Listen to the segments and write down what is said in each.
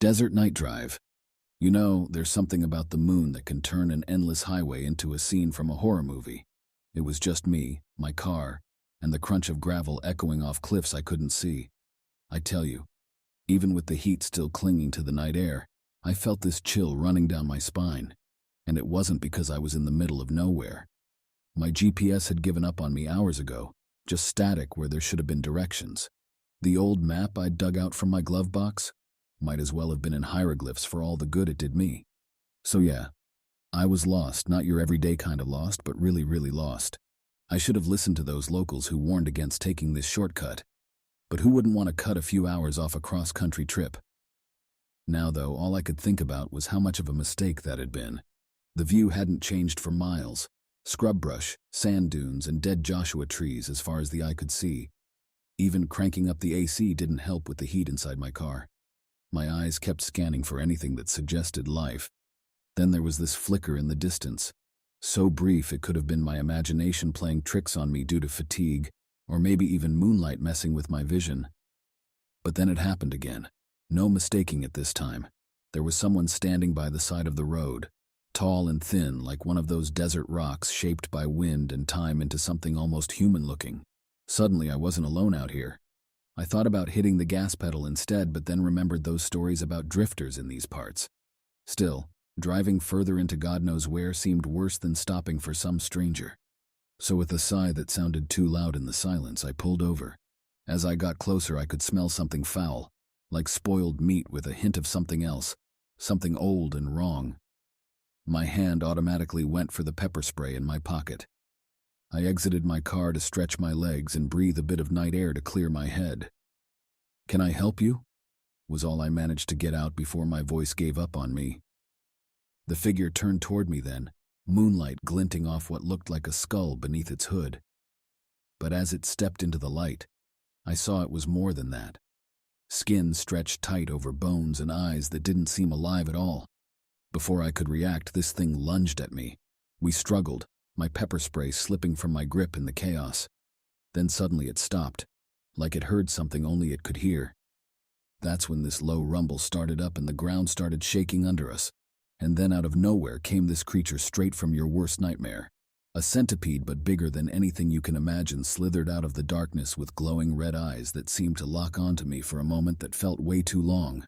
Desert night drive. You know, there's something about the moon that can turn an endless highway into a scene from a horror movie. It was just me, my car, and the crunch of gravel echoing off cliffs I couldn't see. I tell you, even with the heat still clinging to the night air, I felt this chill running down my spine. And it wasn't because I was in the middle of nowhere. My GPS had given up on me hours ago, just static where there should have been directions. The old map I'd dug out from my glove box might as well have been in hieroglyphs for all the good it did me. So yeah, I was lost, not your everyday kind of lost, but really, really lost. I should have listened to those locals who warned against taking this shortcut. But who wouldn't want to cut a few hours off a cross-country trip? Now, though, all I could think about was how much of a mistake that had been. The view hadn't changed for miles. Scrub brush, sand dunes, and dead Joshua trees as far as the eye could see. Even cranking up the AC didn't help with the heat inside my car. My eyes kept scanning for anything that suggested life. Then there was this flicker in the distance. So brief it could have been my imagination playing tricks on me due to fatigue, or maybe even moonlight messing with my vision. But then it happened again. No mistaking it this time. There was someone standing by the side of the road, tall and thin like one of those desert rocks shaped by wind and time into something almost human-looking. Suddenly I wasn't alone out here. I thought about hitting the gas pedal instead, but then remembered those stories about drifters in these parts. Still, driving further into God knows where seemed worse than stopping for some stranger. So with a sigh that sounded too loud in the silence, I pulled over. As I got closer, I could smell something foul, like spoiled meat with a hint of something else, something old and wrong. My hand automatically went for the pepper spray in my pocket. I exited my car to stretch my legs and breathe a bit of night air to clear my head. "Can I help you?" was all I managed to get out before my voice gave up on me. The figure turned toward me then, moonlight glinting off what looked like a skull beneath its hood. But as it stepped into the light, I saw it was more than that. Skin stretched tight over bones and eyes that didn't seem alive at all. Before I could react, this thing lunged at me. We struggled, my pepper spray slipping from my grip in the chaos. Then suddenly it stopped, like it heard something only it could hear. That's when this low rumble started up and the ground started shaking under us. And then out of nowhere came this creature straight from your worst nightmare. A centipede, but bigger than anything you can imagine, slithered out of the darkness with glowing red eyes that seemed to lock onto me for a moment that felt way too long.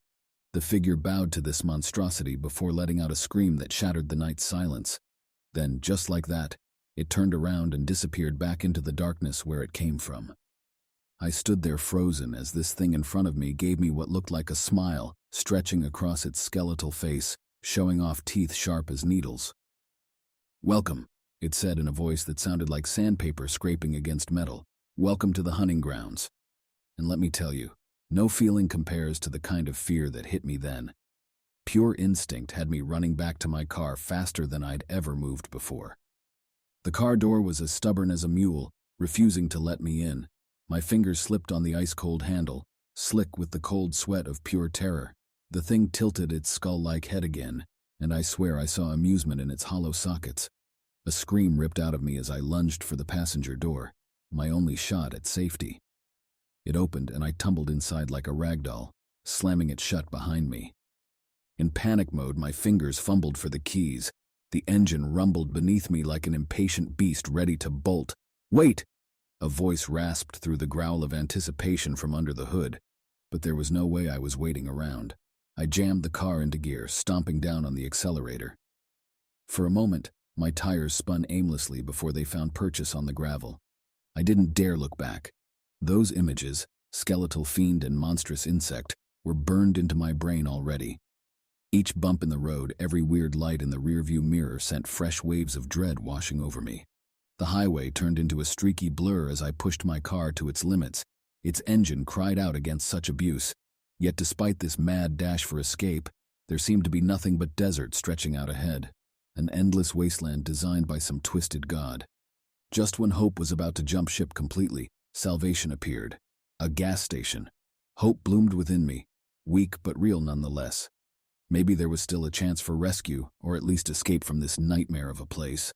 The figure bowed to this monstrosity before letting out a scream that shattered the night's silence. Then, just like that, it turned around and disappeared back into the darkness where it came from. I stood there frozen as this thing in front of me gave me what looked like a smile, stretching across its skeletal face, showing off teeth sharp as needles. "Welcome," it said in a voice that sounded like sandpaper scraping against metal. "Welcome to the hunting grounds." And let me tell you, no feeling compares to the kind of fear that hit me then. Pure instinct had me running back to my car faster than I'd ever moved before. The car door was as stubborn as a mule, refusing to let me in. My fingers slipped on the ice-cold handle, slick with the cold sweat of pure terror. The thing tilted its skull-like head again, and I swear I saw amusement in its hollow sockets. A scream ripped out of me as I lunged for the passenger door, my only shot at safety. It opened and I tumbled inside like a rag doll, slamming it shut behind me. In panic mode, my fingers fumbled for the keys. The engine rumbled beneath me like an impatient beast ready to bolt. "Wait!" A voice rasped through the growl of anticipation from under the hood, but there was no way I was waiting around. I jammed the car into gear, stomping down on the accelerator. For a moment, my tires spun aimlessly before they found purchase on the gravel. I didn't dare look back. Those images, skeletal fiend and monstrous insect, were burned into my brain already. Each bump in the road, every weird light in the rearview mirror sent fresh waves of dread washing over me. The highway turned into a streaky blur as I pushed my car to its limits. Its engine cried out against such abuse. Yet despite this mad dash for escape, there seemed to be nothing but desert stretching out ahead, an endless wasteland designed by some twisted god. Just when hope was about to jump ship completely, salvation appeared. A gas station. Hope bloomed within me, weak but real nonetheless. Maybe there was still a chance for rescue, or at least escape from this nightmare of a place.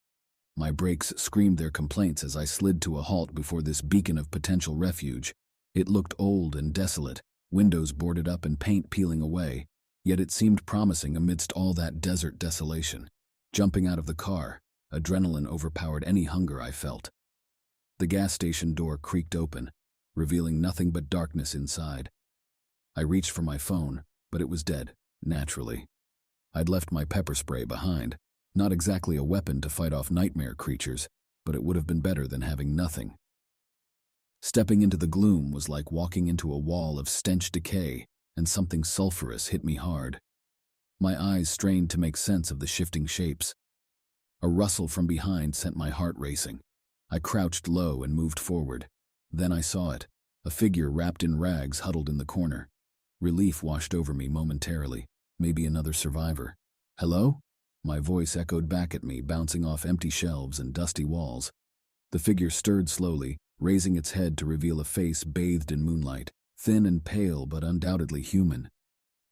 My brakes screamed their complaints as I slid to a halt before this beacon of potential refuge. It looked old and desolate, windows boarded up and paint peeling away, Yet it seemed promising amidst all that desert desolation. Jumping out of the car, adrenaline overpowered any hunger I felt. The gas station door creaked open, revealing nothing but darkness inside. I reached for my phone, but it was dead, naturally. I'd left my pepper spray behind, not exactly a weapon to fight off nightmare creatures, but it would have been better than having nothing. Stepping into the gloom was like walking into a wall of stench decay, and something sulphurous hit me hard. My eyes strained to make sense of the shifting shapes. A rustle from behind sent my heart racing. I crouched low and moved forward. Then I saw it, a figure wrapped in rags huddled in the corner. Relief washed over me momentarily. Maybe another survivor. "Hello?" My voice echoed back at me, bouncing off empty shelves and dusty walls. The figure stirred slowly, raising its head to reveal a face bathed in moonlight, thin and pale but undoubtedly human.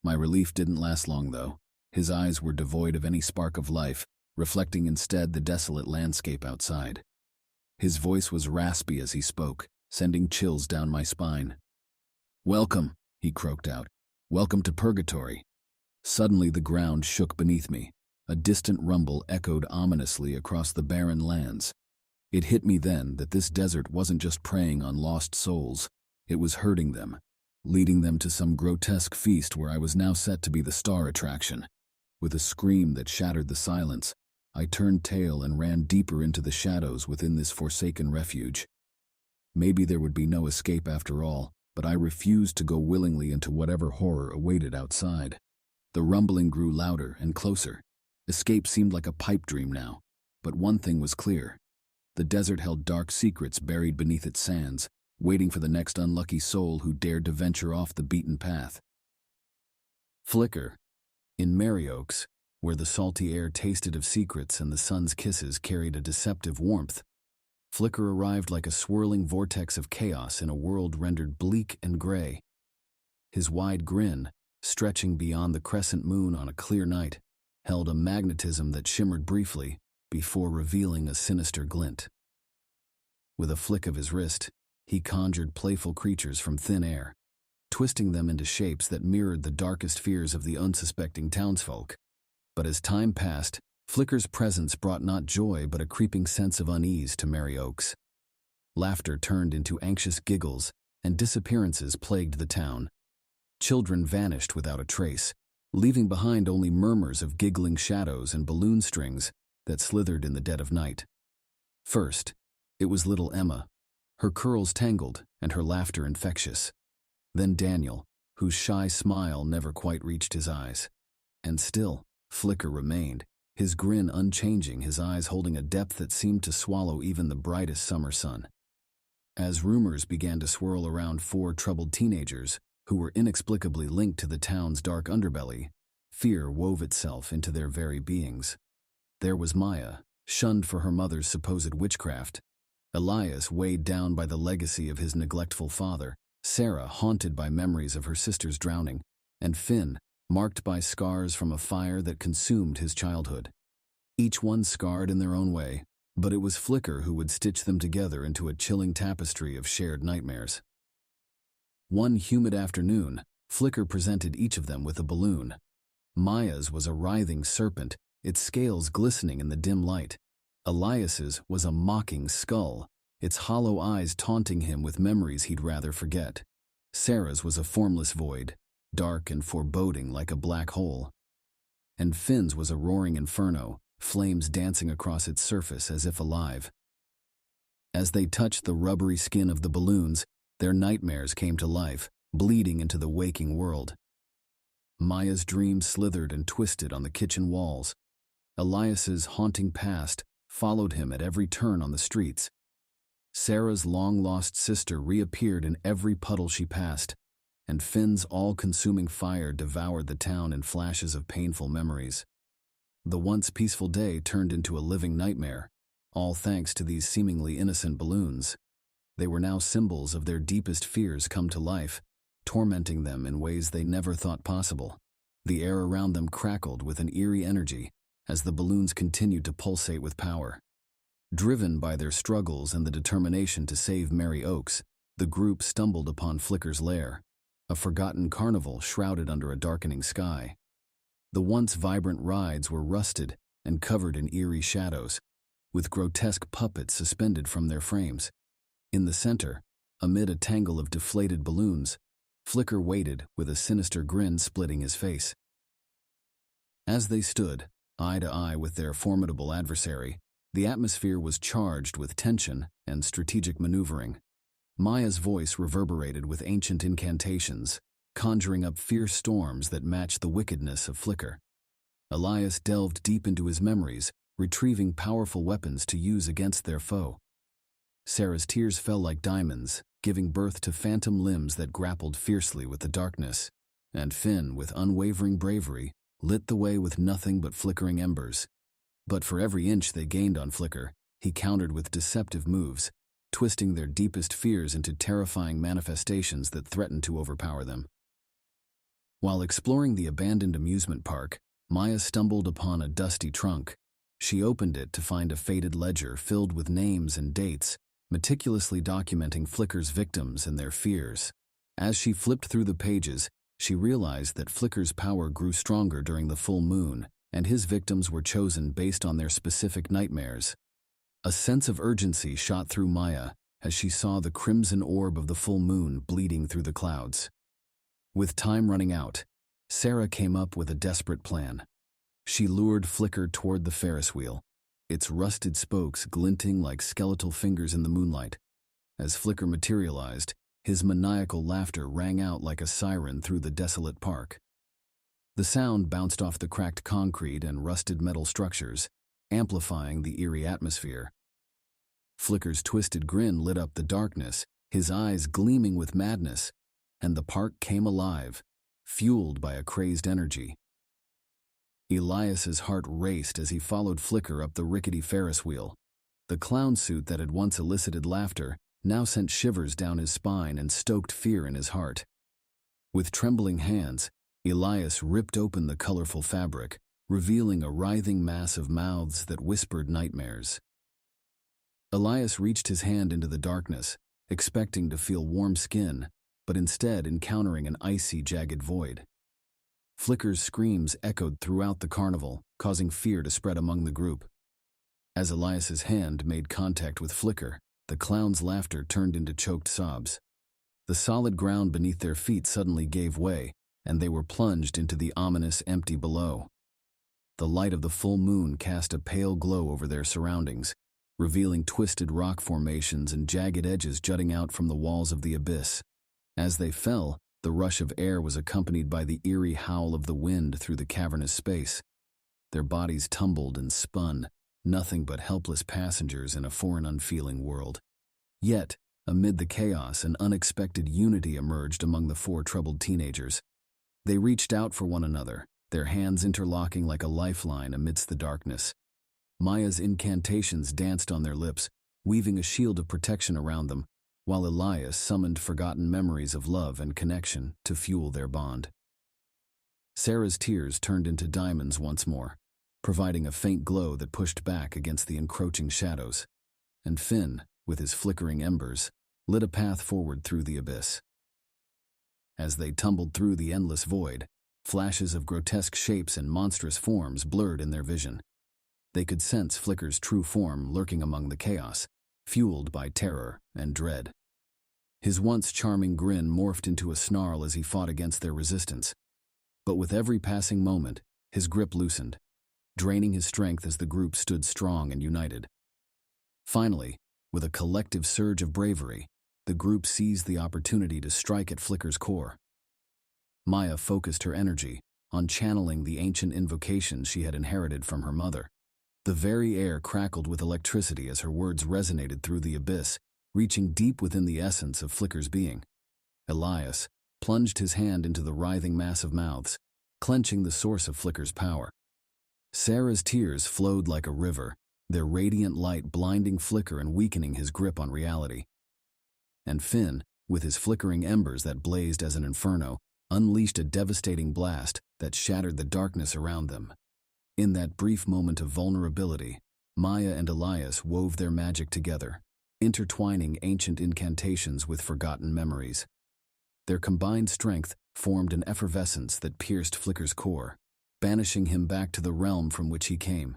My relief didn't last long, though. His eyes were devoid of any spark of life, reflecting instead the desolate landscape outside. His voice was raspy as he spoke, sending chills down my spine. "Welcome," he croaked out. "Welcome to Purgatory." Suddenly the ground shook beneath me. A distant rumble echoed ominously across the barren lands. It hit me then that this desert wasn't just preying on lost souls. It was herding them, leading them to some grotesque feast where I was now set to be the star attraction. With a scream that shattered the silence, I turned tail and ran deeper into the shadows within this forsaken refuge. Maybe there would be no escape after all, but I refused to go willingly into whatever horror awaited outside. The rumbling grew louder and closer. Escape seemed like a pipe dream now, but one thing was clear. The desert held dark secrets buried beneath its sands, waiting for the next unlucky soul who dared to venture off the beaten path. Flicker. In Marioaks, where the salty air tasted of secrets and the sun's kisses carried a deceptive warmth, Flicker arrived like a swirling vortex of chaos in a world rendered bleak and gray. His wide grin, stretching beyond the crescent moon on a clear night, held a magnetism that shimmered briefly before revealing a sinister glint. With a flick of his wrist, he conjured playful creatures from thin air, twisting them into shapes that mirrored the darkest fears of the unsuspecting townsfolk. But as time passed, Flicker's presence brought not joy but a creeping sense of unease to Marioaks. Laughter turned into anxious giggles, and disappearances plagued the town. Children vanished without a trace, leaving behind only murmurs of giggling shadows and balloon strings that slithered in the dead of night. First, it was little Emma, her curls tangled and her laughter infectious. Then Daniel, whose shy smile never quite reached his eyes. And still, Flicker remained, his grin unchanging, his eyes holding a depth that seemed to swallow even the brightest summer sun. As rumors began to swirl around four troubled teenagers who were inexplicably linked to the town's dark underbelly, fear wove itself into their very beings. There was Maya, shunned for her mother's supposed witchcraft; Elias, weighed down by the legacy of his neglectful father; Sarah, haunted by memories of her sister's drowning; and Finn, marked by scars from a fire that consumed his childhood. Each one scarred in their own way, but it was Flicker who would stitch them together into a chilling tapestry of shared nightmares. One humid afternoon, Flicker presented each of them with a balloon. Maya's was a writhing serpent, its scales glistening in the dim light. Elias's was a mocking skull, its hollow eyes taunting him with memories he'd rather forget. Sarah's was a formless void, dark and foreboding like a black hole. And Finn's was a roaring inferno, flames dancing across its surface as if alive. As they touched the rubbery skin of the balloons, their nightmares came to life, bleeding into the waking world. Maya's dreams slithered and twisted on the kitchen walls. Elias's haunting past followed him at every turn on the streets. Sarah's long-lost sister reappeared in every puddle she passed, and Finn's all-consuming fire devoured the town in flashes of painful memories. The once peaceful day turned into a living nightmare, all thanks to these seemingly innocent balloons. They were now symbols of their deepest fears come to life, tormenting them in ways they never thought possible. The air around them crackled with an eerie energy as the balloons continued to pulsate with power. Driven by their struggles and the determination to save Marioaks, the group stumbled upon Flicker's lair, a forgotten carnival shrouded under a darkening sky. The once vibrant rides were rusted and covered in eerie shadows, with grotesque puppets suspended from their frames. In the center, amid a tangle of deflated balloons, Flicker waited with a sinister grin splitting his face. As they stood, eye to eye with their formidable adversary, the atmosphere was charged with tension and strategic maneuvering. Maya's voice reverberated with ancient incantations, conjuring up fierce storms that matched the wickedness of Flicker. Elias delved deep into his memories, retrieving powerful weapons to use against their foe. Sarah's tears fell like diamonds, giving birth to phantom limbs that grappled fiercely with the darkness, and Finn, with unwavering bravery, lit the way with nothing but flickering embers. But for every inch they gained on Flicker, he countered with deceptive moves, twisting their deepest fears into terrifying manifestations that threatened to overpower them. While exploring the abandoned amusement park, Maya stumbled upon a dusty trunk. She opened it to find a faded ledger filled with names and dates, meticulously documenting Flicker's victims and their fears. As she flipped through the pages, she realized that Flicker's power grew stronger during the full moon, and his victims were chosen based on their specific nightmares. A sense of urgency shot through Maya as she saw the crimson orb of the full moon bleeding through the clouds. With time running out, Sarah came up with a desperate plan. She lured Flicker toward the Ferris wheel, its rusted spokes glinting like skeletal fingers in the moonlight. As Flicker materialized, his maniacal laughter rang out like a siren through the desolate park. The sound bounced off the cracked concrete and rusted metal structures, amplifying the eerie atmosphere. Flicker's twisted grin lit up the darkness, his eyes gleaming with madness, and the park came alive, fueled by a crazed energy. Elias's heart raced as he followed Flicker up the rickety Ferris wheel. The clown suit that had once elicited laughter now sent shivers down his spine and stoked fear in his heart. With trembling hands, Elias ripped open the colorful fabric, revealing a writhing mass of mouths that whispered nightmares. Elias reached his hand into the darkness, expecting to feel warm skin, but instead encountering an icy, jagged void. Flicker's screams echoed throughout the carnival, causing fear to spread among the group. As Elias's hand made contact with Flicker, the clown's laughter turned into choked sobs. The solid ground beneath their feet suddenly gave way, and they were plunged into the ominous empty below. The light of the full moon cast a pale glow over their surroundings, revealing twisted rock formations and jagged edges jutting out from the walls of the abyss. As they fell, the rush of air was accompanied by the eerie howl of the wind through the cavernous space. Their bodies tumbled and spun, nothing but helpless passengers in a foreign, unfeeling world. Yet, amid the chaos, an unexpected unity emerged among the four troubled teenagers. They reached out for one another, their hands interlocking like a lifeline amidst the darkness. Maya's incantations danced on their lips, weaving a shield of protection around them, while Elias summoned forgotten memories of love and connection to fuel their bond. Sarah's tears turned into diamonds once more, providing a faint glow that pushed back against the encroaching shadows. And Finn, with his flickering embers, lit a path forward through the abyss. As they tumbled through the endless void, flashes of grotesque shapes and monstrous forms blurred in their vision. They could sense Flicker's true form lurking among the chaos, fueled by terror and dread. His once charming grin morphed into a snarl as he fought against their resistance. But with every passing moment, his grip loosened, draining his strength as the group stood strong and united. Finally, with a collective surge of bravery, the group seized the opportunity to strike at Flicker's core. Maya focused her energy on channeling the ancient invocations she had inherited from her mother. The very air crackled with electricity as her words resonated through the abyss, reaching deep within the essence of Flicker's being. Elias plunged his hand into the writhing mass of mouths, clenching the source of Flicker's power. Sarah's tears flowed like a river, their radiant light blinding Flicker and weakening his grip on reality. And Finn, with his flickering embers that blazed as an inferno, unleashed a devastating blast that shattered the darkness around them. In that brief moment of vulnerability, Maya and Elias wove their magic together, intertwining ancient incantations with forgotten memories. Their combined strength formed an effervescence that pierced Flicker's core, banishing him back to the realm from which he came.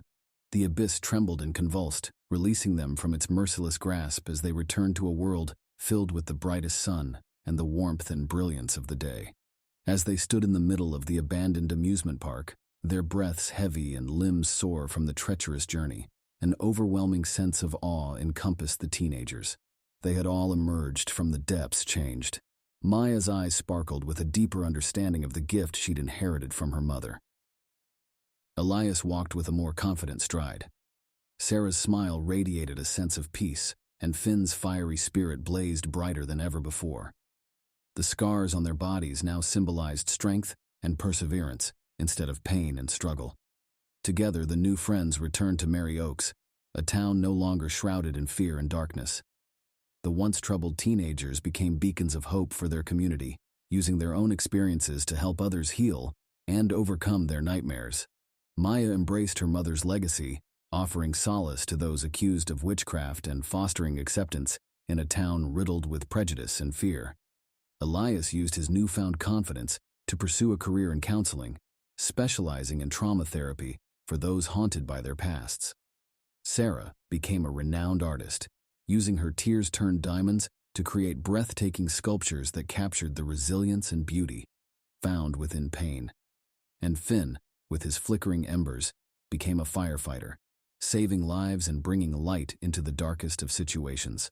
The abyss trembled and convulsed, releasing them from its merciless grasp as they returned to a world filled with the brightest sun and the warmth and brilliance of the day. As they stood in the middle of the abandoned amusement park, their breaths heavy and limbs sore from the treacherous journey, an overwhelming sense of awe encompassed the teenagers. They had all emerged from the depths changed. Maya's eyes sparkled with a deeper understanding of the gift she'd inherited from her mother. Elias walked with a more confident stride. Sarah's smile radiated a sense of peace, and Finn's fiery spirit blazed brighter than ever before. The scars on their bodies now symbolized strength and perseverance instead of pain and struggle. Together, the new friends returned to Merry Oaks, a town no longer shrouded in fear and darkness. The once troubled teenagers became beacons of hope for their community, using their own experiences to help others heal and overcome their nightmares. Maya embraced her mother's legacy, offering solace to those accused of witchcraft and fostering acceptance in a town riddled with prejudice and fear. Elias used his newfound confidence to pursue a career in counseling, specializing in trauma therapy for those haunted by their pasts. Sarah became a renowned artist, using her tears turned diamonds to create breathtaking sculptures that captured the resilience and beauty found within pain. And Finn, with his flickering embers, became a firefighter, saving lives and bringing light into the darkest of situations.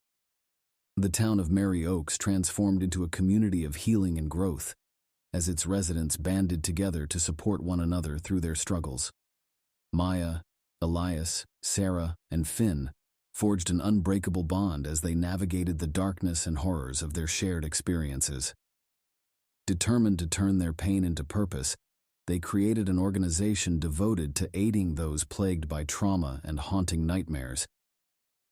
The town of Merry Oaks transformed into a community of healing and growth, as its residents banded together to support one another through their struggles. Maya, Elias, Sarah, and Finn forged an unbreakable bond as they navigated the darkness and horrors of their shared experiences. Determined to turn their pain into purpose, they created an organization devoted to aiding those plagued by trauma and haunting nightmares.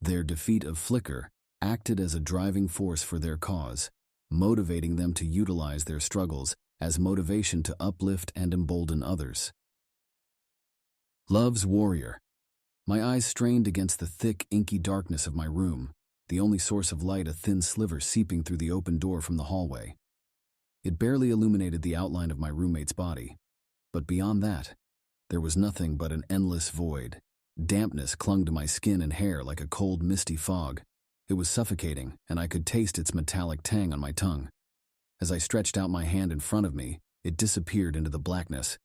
Their defeat of Flicker acted as a driving force for their cause, motivating them to utilize their struggles as motivation to uplift and embolden others. Love's warrior. My eyes strained against the thick, inky darkness of my room, the only source of light a thin sliver seeping through the open door from the hallway. It barely illuminated the outline of my roommate's body, but beyond that, there was nothing but an endless void. Dampness clung to my skin and hair like a cold, misty fog. It was suffocating, and I could taste its metallic tang on my tongue. As I stretched out my hand in front of me, it disappeared into the blackness.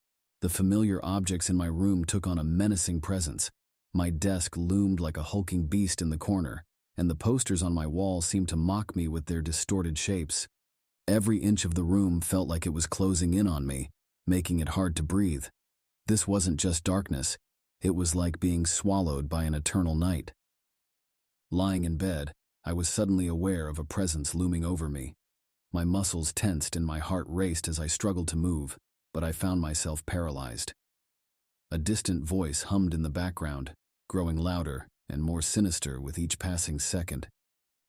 The familiar objects in my room took on a menacing presence. My desk loomed like a hulking beast in the corner, and the posters on my wall seemed to mock me with their distorted shapes. Every inch of the room felt like it was closing in on me, making it hard to breathe. This wasn't just darkness, it was like being swallowed by an eternal night. Lying in bed, I was suddenly aware of a presence looming over me. My muscles tensed and my heart raced as I struggled to move, but I found myself paralyzed. A distant voice hummed in the background, growing louder and more sinister with each passing second.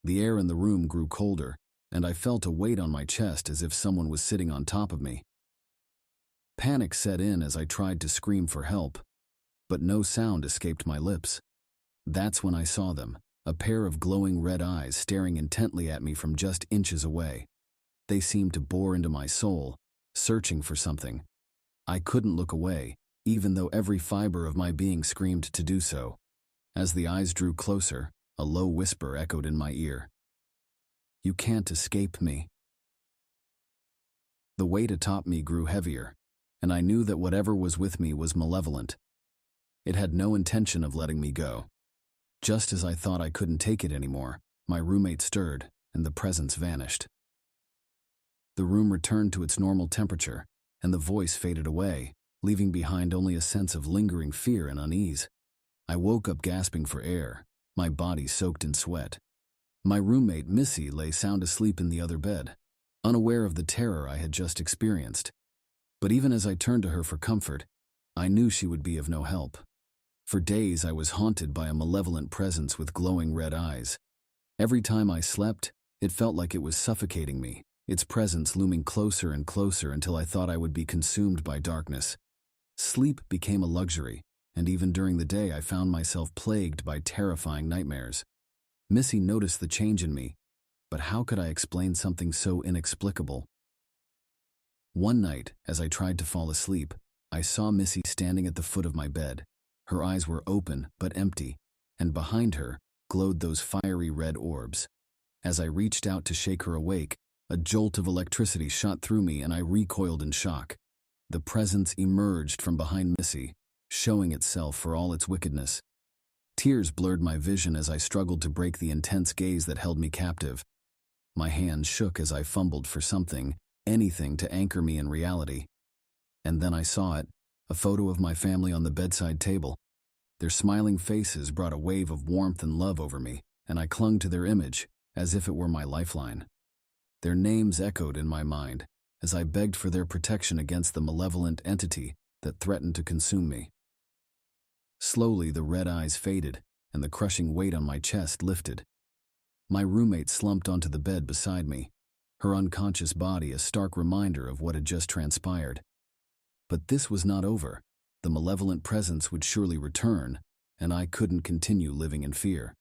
The air in the room grew colder, and I felt a weight on my chest as if someone was sitting on top of me. Panic set in as I tried to scream for help, but no sound escaped my lips. That's when I saw them, a pair of glowing red eyes staring intently at me from just inches away. They seemed to bore into my soul, searching for something. I couldn't look away, even though every fiber of my being screamed to do so. As the eyes drew closer, a low whisper echoed in my ear. "You can't escape me." The weight atop me grew heavier, and I knew that whatever was with me was malevolent. It had no intention of letting me go. Just as I thought I couldn't take it anymore, my roommate stirred, and the presence vanished. The room returned to its normal temperature, and the voice faded away, leaving behind only a sense of lingering fear and unease. I woke up gasping for air, my body soaked in sweat. My roommate, Missy, lay sound asleep in the other bed, unaware of the terror I had just experienced. But even as I turned to her for comfort, I knew she would be of no help. For days I was haunted by a malevolent presence with glowing red eyes. Every time I slept, it felt like it was suffocating me, its presence looming closer and closer until I thought I would be consumed by darkness. Sleep became a luxury, and even during the day I found myself plagued by terrifying nightmares. Missy noticed the change in me, but how could I explain something so inexplicable? One night, as I tried to fall asleep, I saw Missy standing at the foot of my bed. Her eyes were open but empty, and behind her glowed those fiery red orbs. As I reached out to shake her awake, a jolt of electricity shot through me and I recoiled in shock. The presence emerged from behind Missy, showing itself for all its wickedness. Tears blurred my vision as I struggled to break the intense gaze that held me captive. My hands shook as I fumbled for something, anything to anchor me in reality. And then I saw it, a photo of my family on the bedside table. Their smiling faces brought a wave of warmth and love over me, and I clung to their image, as if it were my lifeline. Their names echoed in my mind, as I begged for their protection against the malevolent entity that threatened to consume me. Slowly, the red eyes faded, and the crushing weight on my chest lifted. My roommate slumped onto the bed beside me, her unconscious body a stark reminder of what had just transpired. But this was not over. The malevolent presence would surely return, and I couldn't continue living in fear.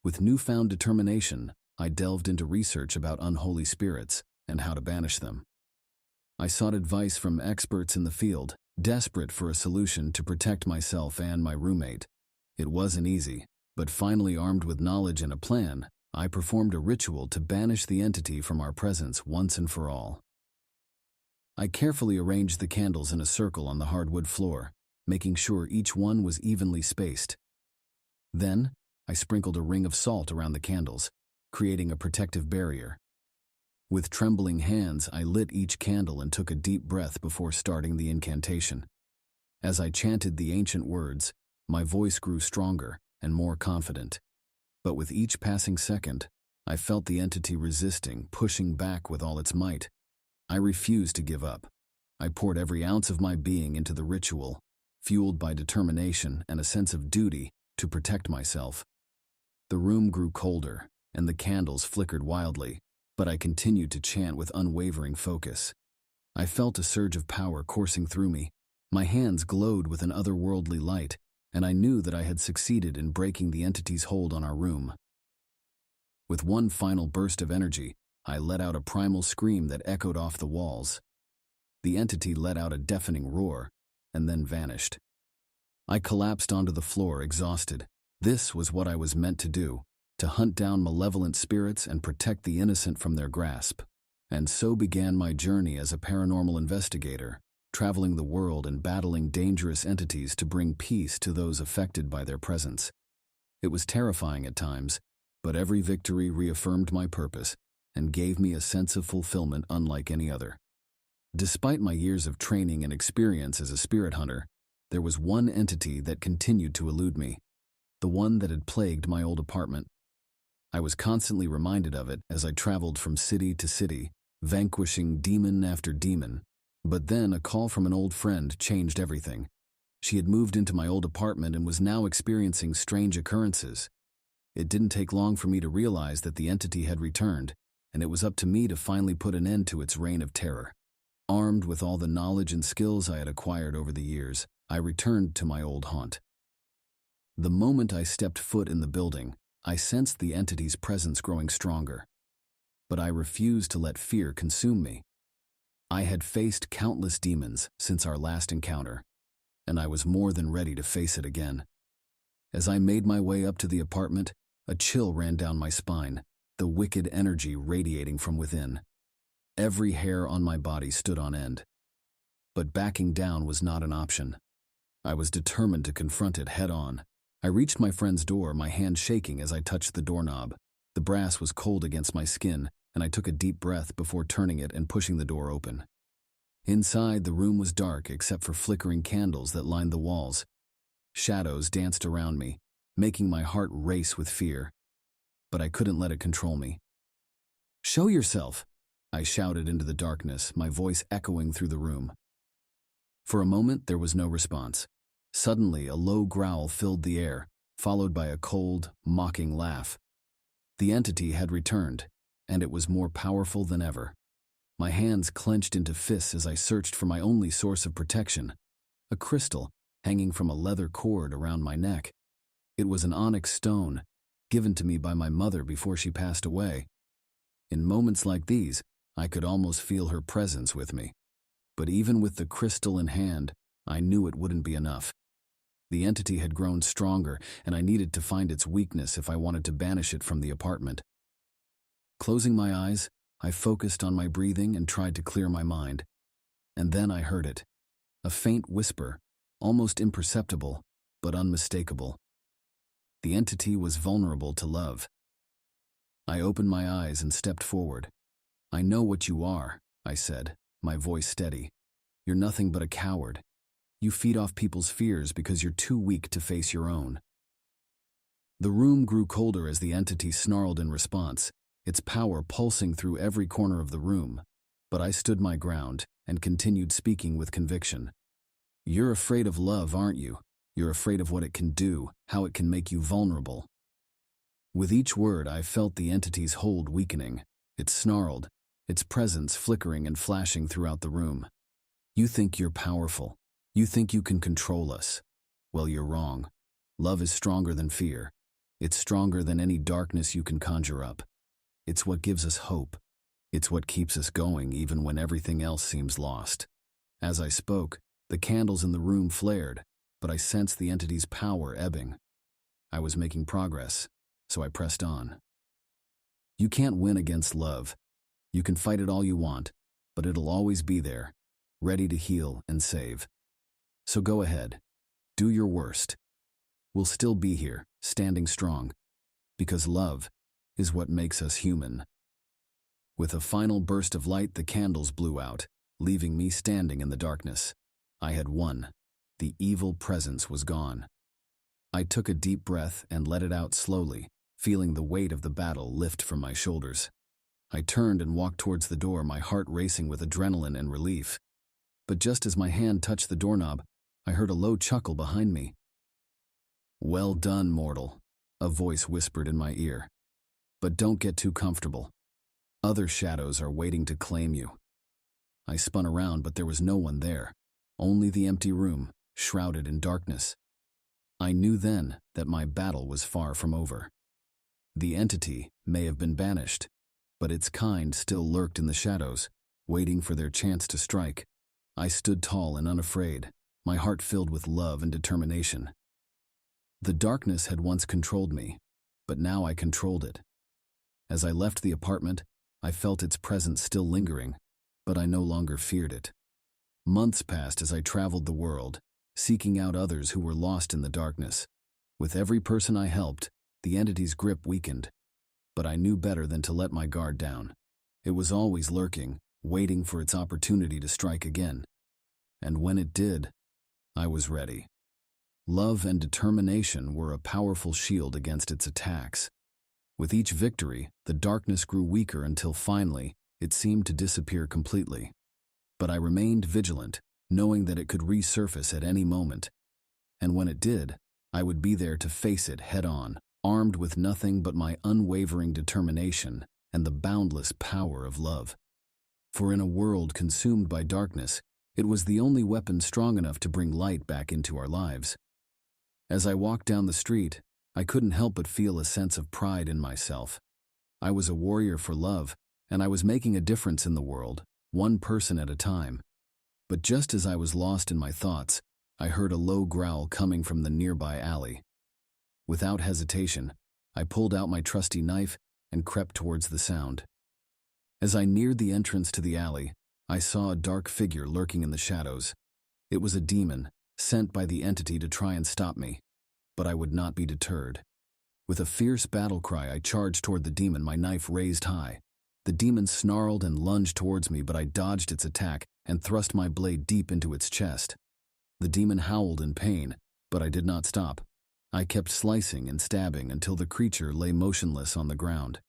With newfound determination, I delved into research about unholy spirits and how to banish them. I sought advice from experts in the field, desperate for a solution to protect myself and my roommate. It wasn't easy, but finally armed with knowledge and a plan, I performed a ritual to banish the entity from our presence once and for all. I carefully arranged the candles in a circle on the hardwood floor, making sure each one was evenly spaced. Then, I sprinkled a ring of salt around the candles, creating a protective barrier. With trembling hands, I lit each candle and took a deep breath before starting the incantation. As I chanted the ancient words, my voice grew stronger and more confident. But with each passing second, I felt the entity resisting, pushing back with all its might. I refused to give up. I poured every ounce of my being into the ritual, fueled by determination and a sense of duty to protect myself. The room grew colder, and the candles flickered wildly, but I continued to chant with unwavering focus. I felt a surge of power coursing through me. My hands glowed with an otherworldly light, and I knew that I had succeeded in breaking the entity's hold on our room. With one final burst of energy, I let out a primal scream that echoed off the walls. The entity let out a deafening roar, and then vanished. I collapsed onto the floor, exhausted. This was what I was meant to do, to hunt down malevolent spirits and protect the innocent from their grasp. And so began my journey as a paranormal investigator, traveling the world and battling dangerous entities to bring peace to those affected by their presence. It was terrifying at times, but every victory reaffirmed my purpose and gave me a sense of fulfillment unlike any other. Despite my years of training and experience as a spirit hunter, there was one entity that continued to elude me, the one that had plagued my old apartment. I was constantly reminded of it as I traveled from city to city, vanquishing demon after demon. But then a call from an old friend changed everything. She had moved into my old apartment and was now experiencing strange occurrences. It didn't take long for me to realize that the entity had returned, and it was up to me to finally put an end to its reign of terror. Armed with all the knowledge and skills I had acquired over the years, I returned to my old haunt. The moment I stepped foot in the building, I sensed the entity's presence growing stronger. But I refused to let fear consume me. I had faced countless demons since our last encounter, and I was more than ready to face it again. As I made my way up to the apartment, a chill ran down my spine, the wicked energy radiating from within. Every hair on my body stood on end. But backing down was not an option. I was determined to confront it head-on. I reached my friend's door, my hand shaking as I touched the doorknob. The brass was cold against my skin, and I took a deep breath before turning it and pushing the door open. Inside, the room was dark except for flickering candles that lined the walls. Shadows danced around me, making my heart race with fear. But I couldn't let it control me. "Show yourself!" I shouted into the darkness, my voice echoing through the room. For a moment, there was no response. Suddenly, a low growl filled the air, followed by a cold, mocking laugh. The entity had returned, and it was more powerful than ever. My hands clenched into fists as I searched for my only source of protection, a crystal hanging from a leather cord around my neck. It was an onyx stone, given to me by my mother before she passed away. In moments like these, I could almost feel her presence with me. But even with the crystal in hand, I knew it wouldn't be enough. The entity had grown stronger, and I needed to find its weakness if I wanted to banish it from the apartment. Closing my eyes, I focused on my breathing and tried to clear my mind. And then I heard it. A faint whisper, almost imperceptible, but unmistakable. The entity was vulnerable to love. I opened my eyes and stepped forward. "I know what you are," I said, my voice steady. "You're nothing but a coward. You feed off people's fears because you're too weak to face your own." The room grew colder as the entity snarled in response, its power pulsing through every corner of the room. But I stood my ground and continued speaking with conviction. "You're afraid of love, aren't you? You're afraid of what it can do, how it can make you vulnerable." With each word, I felt the entity's hold weakening. It snarled, its presence flickering and flashing throughout the room. "You think you're powerful. You think you can control us. Well, you're wrong. Love is stronger than fear. It's stronger than any darkness you can conjure up. It's what gives us hope. It's what keeps us going even when everything else seems lost." As I spoke, the candles in the room flared, but I sensed the entity's power ebbing. I was making progress, so I pressed on. "You can't win against love. You can fight it all you want, but it'll always be there, ready to heal and save. So go ahead. Do your worst. We'll still be here, standing strong, because love is what makes us human." With a final burst of light, the candles blew out, leaving me standing in the darkness. I had won. The evil presence was gone. I took a deep breath and let it out slowly, feeling the weight of the battle lift from my shoulders. I turned and walked towards the door, my heart racing with adrenaline and relief. But just as my hand touched the doorknob, I heard a low chuckle behind me. "Well done, mortal," a voice whispered in my ear. "But don't get too comfortable. Other shadows are waiting to claim you." I spun around, but there was no one there, only the empty room, shrouded in darkness. I knew then that my battle was far from over. The entity may have been banished, but its kind still lurked in the shadows, waiting for their chance to strike. I stood tall and unafraid, my heart filled with love and determination. The darkness had once controlled me, but now I controlled it. As I left the apartment, I felt its presence still lingering, but I no longer feared it. Months passed as I traveled the world, seeking out others who were lost in the darkness. With every person I helped, the entity's grip weakened, but I knew better than to let my guard down. It was always lurking, waiting for its opportunity to strike again. And when it did, I was ready. Love and determination were a powerful shield against its attacks. With each victory, the darkness grew weaker until finally, it seemed to disappear completely. But I remained vigilant, knowing that it could resurface at any moment. And when it did, I would be there to face it head-on, armed with nothing but my unwavering determination and the boundless power of love. For in a world consumed by darkness, it was the only weapon strong enough to bring light back into our lives. As I walked down the street, I couldn't help but feel a sense of pride in myself. I was a warrior for love, and I was making a difference in the world, one person at a time. But just as I was lost in my thoughts, I heard a low growl coming from the nearby alley. Without hesitation, I pulled out my trusty knife and crept towards the sound. As I neared the entrance to the alley, I saw a dark figure lurking in the shadows. It was a demon, sent by the entity to try and stop me. But I would not be deterred. With a fierce battle cry, I charged toward the demon, my knife raised high. The demon snarled and lunged towards me, but I dodged its attack and thrust my blade deep into its chest. The demon howled in pain, but I did not stop. I kept slicing and stabbing until the creature lay motionless on the ground.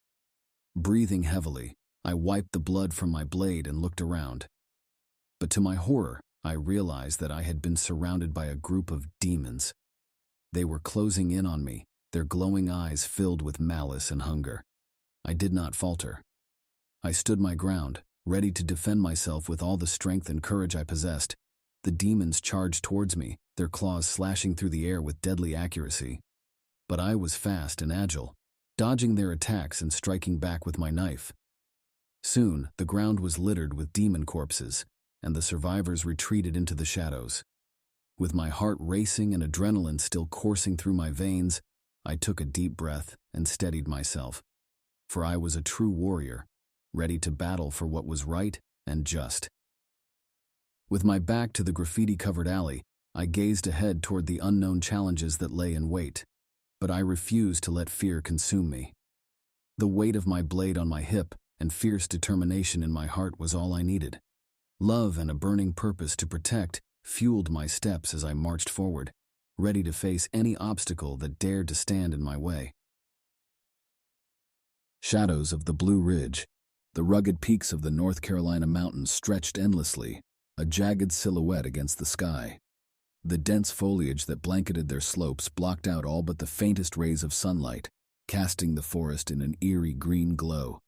Breathing heavily, I wiped the blood from my blade and looked around. But to my horror, I realized that I had been surrounded by a group of demons. They were closing in on me, their glowing eyes filled with malice and hunger. I did not falter. I stood my ground, ready to defend myself with all the strength and courage I possessed. The demons charged towards me, their claws slashing through the air with deadly accuracy. But I was fast and agile, dodging their attacks and striking back with my knife. Soon, the ground was littered with demon corpses, and the survivors retreated into the shadows. With my heart racing and adrenaline still coursing through my veins, I took a deep breath and steadied myself. For I was a true warrior, ready to battle for what was right and just. With my back to the graffiti-covered alley, I gazed ahead toward the unknown challenges that lay in wait. But I refused to let fear consume me. The weight of my blade on my hip and fierce determination in my heart was all I needed. Love and a burning purpose to protect fueled my steps as I marched forward, ready to face any obstacle that dared to stand in my way. Shadows of the Blue Ridge. The rugged peaks of the North Carolina mountains stretched endlessly, a jagged silhouette against the sky. The dense foliage that blanketed their slopes blocked out all but the faintest rays of sunlight, casting the forest in an eerie green glow.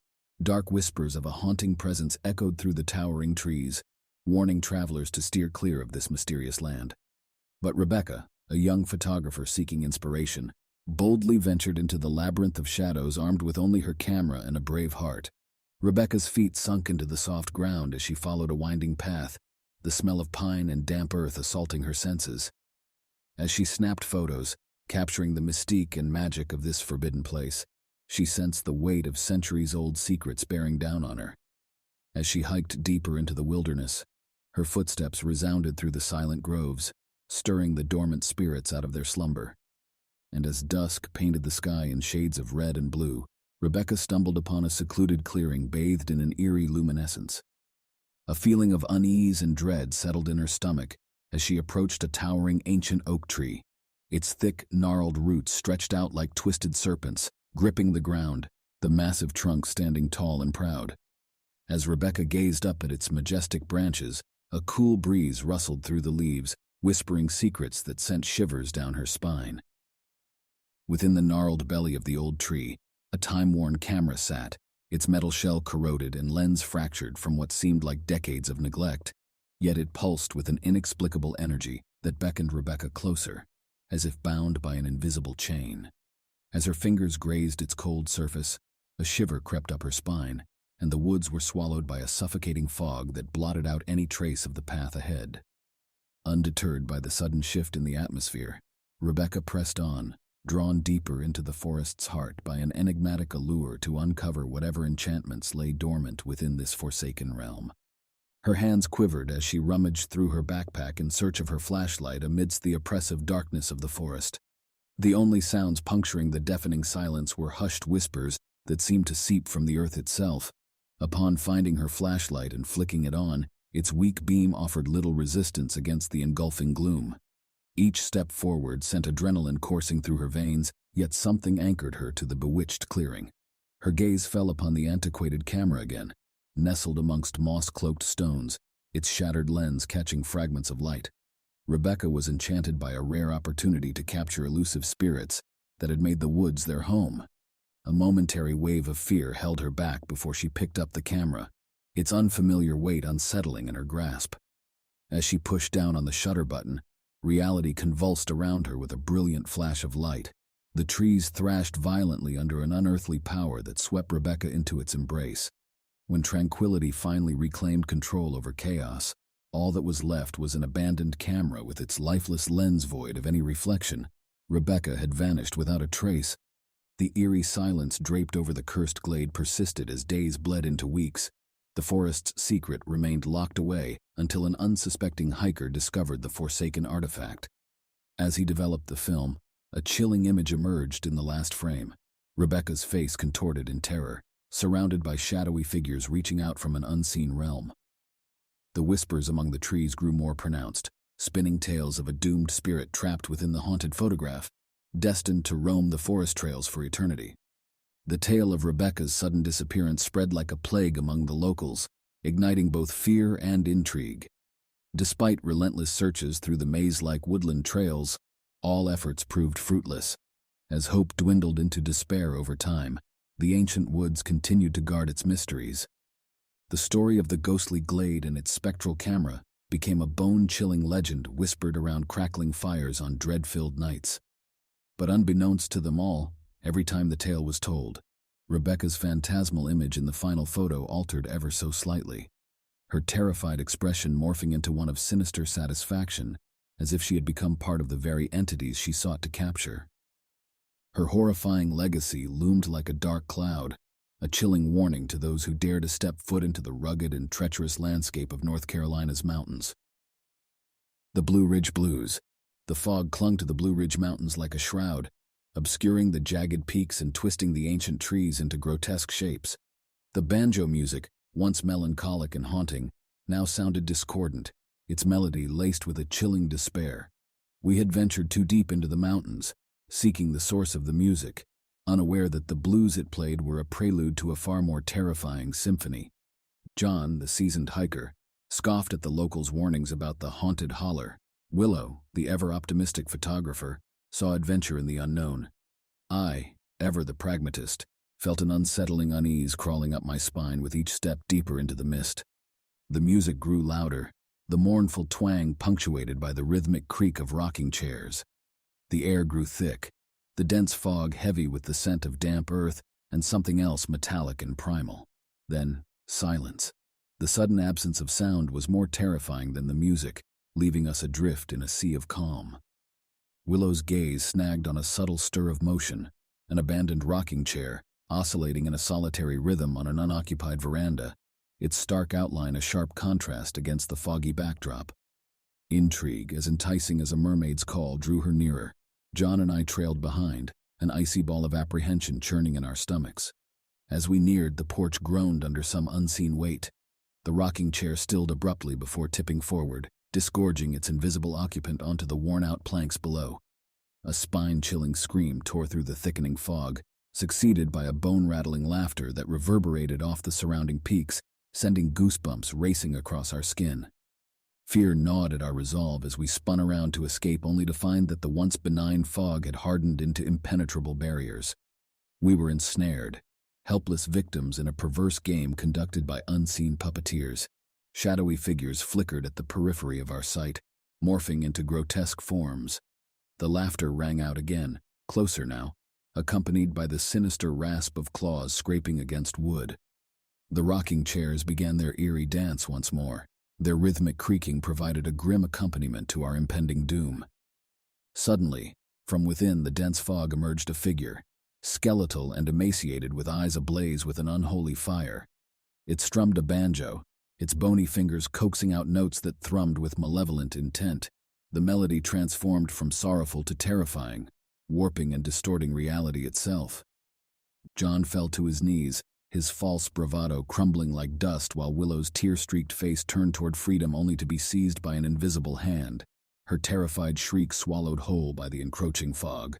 Dark whispers of a haunting presence echoed through the towering trees, warning travelers to steer clear of this mysterious land. But Rebecca, a young photographer seeking inspiration, boldly ventured into the labyrinth of shadows armed with only her camera and a brave heart. Rebecca's feet sunk into the soft ground as she followed a winding path, the smell of pine and damp earth assaulting her senses. As she snapped photos, capturing the mystique and magic of this forbidden place, she sensed the weight of centuries-old secrets bearing down on her. As she hiked deeper into the wilderness, her footsteps resounded through the silent groves, stirring the dormant spirits out of their slumber. And as dusk painted the sky in shades of red and blue, Rebecca stumbled upon a secluded clearing bathed in an eerie luminescence. A feeling of unease and dread settled in her stomach as she approached a towering ancient oak tree. Its thick, gnarled roots stretched out like twisted serpents, gripping the ground, the massive trunk standing tall and proud. As Rebecca gazed up at its majestic branches, a cool breeze rustled through the leaves, whispering secrets that sent shivers down her spine. Within the gnarled belly of the old tree, a time-worn camera sat, its metal shell corroded and lens fractured from what seemed like decades of neglect, yet it pulsed with an inexplicable energy that beckoned Rebecca closer, as if bound by an invisible chain. As her fingers grazed its cold surface, a shiver crept up her spine, and the woods were swallowed by a suffocating fog that blotted out any trace of the path ahead. Undeterred by the sudden shift in the atmosphere, Rebecca pressed on, drawn deeper into the forest's heart by an enigmatic allure to uncover whatever enchantments lay dormant within this forsaken realm. Her hands quivered as she rummaged through her backpack in search of her flashlight amidst the oppressive darkness of the forest. The only sounds puncturing the deafening silence were hushed whispers that seemed to seep from the earth itself. Upon finding her flashlight and flicking it on, its weak beam offered little resistance against the engulfing gloom. Each step forward sent adrenaline coursing through her veins, yet something anchored her to the bewitched clearing. Her gaze fell upon the antiquated camera again, nestled amongst moss-cloaked stones, its shattered lens catching fragments of light. Rebecca was enchanted by a rare opportunity to capture elusive spirits that had made the woods their home. A momentary wave of fear held her back before she picked up the camera, its unfamiliar weight unsettling in her grasp. As she pushed down on the shutter button, reality convulsed around her with a brilliant flash of light. The trees thrashed violently under an unearthly power that swept Rebecca into its embrace. When tranquility finally reclaimed control over chaos, all that was left was an abandoned camera with its lifeless lens void of any reflection. Rebecca had vanished without a trace. The eerie silence draped over the cursed glade persisted as days bled into weeks. The forest's secret remained locked away until an unsuspecting hiker discovered the forsaken artifact. As he developed the film, a chilling image emerged in the last frame. Rebecca's face contorted in terror, surrounded by shadowy figures reaching out from an unseen realm. The whispers among the trees grew more pronounced, spinning tales of a doomed spirit trapped within the haunted photograph, destined to roam the forest trails for eternity. The tale of Rebecca's sudden disappearance spread like a plague among the locals, igniting both fear and intrigue. Despite relentless searches through the maze-like woodland trails, all efforts proved fruitless. As hope dwindled into despair over time, the ancient woods continued to guard its mysteries. The story of the ghostly glade and its spectral camera became a bone-chilling legend whispered around crackling fires on dread-filled nights. But unbeknownst to them all, every time the tale was told, Rebecca's phantasmal image in the final photo altered ever so slightly. her terrified expression morphing into one of sinister satisfaction, as if she had become part of the very entities she sought to capture. Her horrifying legacy loomed like a dark cloud, a chilling warning to those who dare to step foot into the rugged and treacherous landscape of North Carolina's mountains. The Blue Ridge Blues. The fog clung to the Blue Ridge Mountains like a shroud, obscuring the jagged peaks and twisting the ancient trees into grotesque shapes. The banjo music, once melancholic and haunting, now sounded discordant, its melody laced with a chilling despair. We had ventured too deep into the mountains, seeking the source of the music, unaware that the blues it played were a prelude to a far more terrifying symphony. John, the seasoned hiker, scoffed at the locals' warnings about the haunted holler. Willow, the ever-optimistic photographer, saw adventure in the unknown. I, ever the pragmatist, felt an unsettling unease crawling up my spine with each step deeper into the mist. The music grew louder, the mournful twang punctuated by the rhythmic creak of rocking chairs. The air grew thick, the dense fog heavy with the scent of damp earth and something else metallic and primal. Then, silence. The sudden absence of sound was more terrifying than the music, leaving us adrift in a sea of calm. Willow's gaze snagged on a subtle stir of motion, an abandoned rocking chair, oscillating in a solitary rhythm on an unoccupied veranda, its stark outline a sharp contrast against the foggy backdrop. Intrigue, as enticing as a mermaid's call, drew her nearer. John and I trailed behind, an icy ball of apprehension churning in our stomachs. As we neared, the porch groaned under some unseen weight. The rocking chair stilled abruptly before tipping forward, disgorging its invisible occupant onto the worn-out planks below. A spine-chilling scream tore through the thickening fog, succeeded by a bone-rattling laughter that reverberated off the surrounding peaks, sending goosebumps racing across our skin. Fear gnawed at our resolve as we spun around to escape, only to find that the once benign fog had hardened into impenetrable barriers. We were ensnared, helpless victims in a perverse game conducted by unseen puppeteers. Shadowy figures flickered at the periphery of our sight, morphing into grotesque forms. The laughter rang out again, closer now, accompanied by the sinister rasp of claws scraping against wood. The rocking chairs began their eerie dance once more. Their rhythmic creaking provided a grim accompaniment to our impending doom. Suddenly, from within the dense fog emerged a figure, skeletal and emaciated with eyes ablaze with an unholy fire. It strummed a banjo, its bony fingers coaxing out notes that thrummed with malevolent intent. The melody transformed from sorrowful to terrifying, warping and distorting reality itself. John fell to his knees, his false bravado crumbling like dust, while Willow's tear-streaked face turned toward freedom only to be seized by an invisible hand, her terrified shriek swallowed whole by the encroaching fog.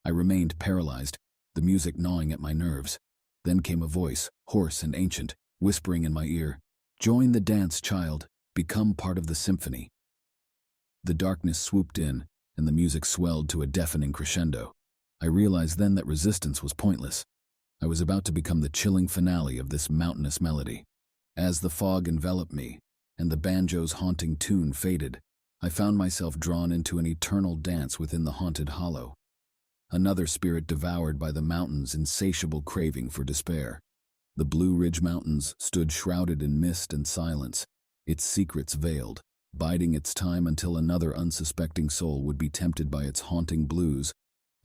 I remained paralyzed, the music gnawing at my nerves. Then came a voice, hoarse and ancient, whispering in my ear, "Join the dance, child. Become part of the symphony." The darkness swooped in, and the music swelled to a deafening crescendo. I realized then that resistance was pointless. I was about to become the chilling finale of this mountainous melody. As the fog enveloped me, and the banjo's haunting tune faded, I found myself drawn into an eternal dance within the haunted hollow. Another spirit devoured by the mountain's insatiable craving for despair. The Blue Ridge Mountains stood shrouded in mist and silence, its secrets veiled, biding its time until another unsuspecting soul would be tempted by its haunting blues,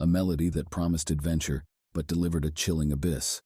a melody that promised adventure but delivered a chilling abyss.